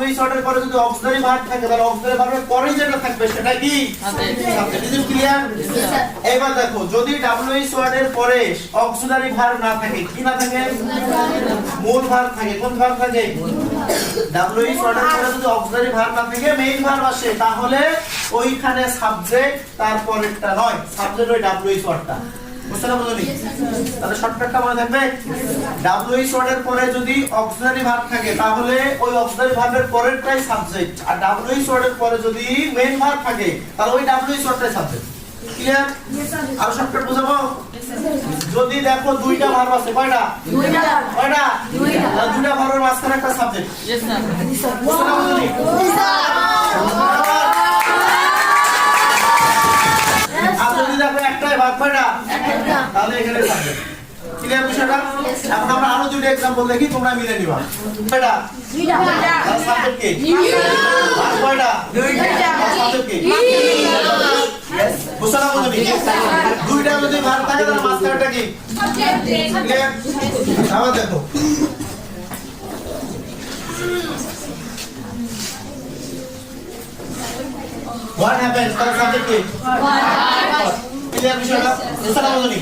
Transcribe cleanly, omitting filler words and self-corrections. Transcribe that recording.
WH ওয়ার্ডের পরে যদি অক্সিলারি ভার্ব থাকে তাহলে অক্সিলারি ভার্বের পরেই যেটা থাকবে সেটা কি সাবজেক্ট। Is it clear? এবার দেখো যদি ডাব্লিউএইচ ওয়ার্ডের পরে অক্সিলারি ভার্ব না থাকে, কি না থাকে? মূল ভার্ব থাকে। কোন ভার্ব থাকে? ডাব্লিউএইচ ওয়ার্ডের পরে যদি অক্সিলারি ভার্ব না থাকে মেইন ভার্ব আসে, তাহলে ওইখানে সাবজেক্ট তারপরেরটা নয়, সাবজেক্ট ওই ডাব্লিউএইচ ওয়ার্ডটা। বুঝতে পারলি? তাহলে শর্টকাটটা মনে থাকবে, ডাব্লিউএইচ ওয়ার্ডের পরে যদি অক্সিলারি ভার্ব থাকে তাহলে ওই অক্সিলারি ভার্বের পরেরটাই সাবজেক্ট, আর ডাব্লিউএইচ ওয়ার্ডের পরে যদি মেইন ভার্ব থাকে তাহলে ওই ডাব্লিউএইচ ওয়ার্ডটাই সাবজেক্ট। ক্লিয়ার? আর শর্টকাট বুঝাবো? যদি দেখো দুইটা ভার্ব আছে, কয়টা? দুইটা। কয়টা? দুইটা। তাহলে দুইটা ভার্বের মাঝখানে একটা সাবজেক্ট। Yes sir. বুঝতে পারলি? আর যদি দেখো একটাই ভার্ব, কয়টা? একটা। তাহলে এখানে সাবজেক্ট। ক্লিয়ার বিষয়টা? এখন আমরা আরো দুটো एग्जांपल দেখি, তোমরা মিলে নিবা। কয়টা? দুইটা। তাহলে সাবজেক্ট কি? ভার্ব কয়টা? দুইটা। সাবজেক্ট কি? यस। বুঝতে পারলি? দুইটা যদি ভার্ব থাকে তাহলে মাঝখানেটা কি? সাবজেক্ট। ক্লিয়ার? আবার দেখো, what happens? তাহলে সাবজেক্ট কি? ক্লিয়ার বিষয়টা? বুঝতে পারলি?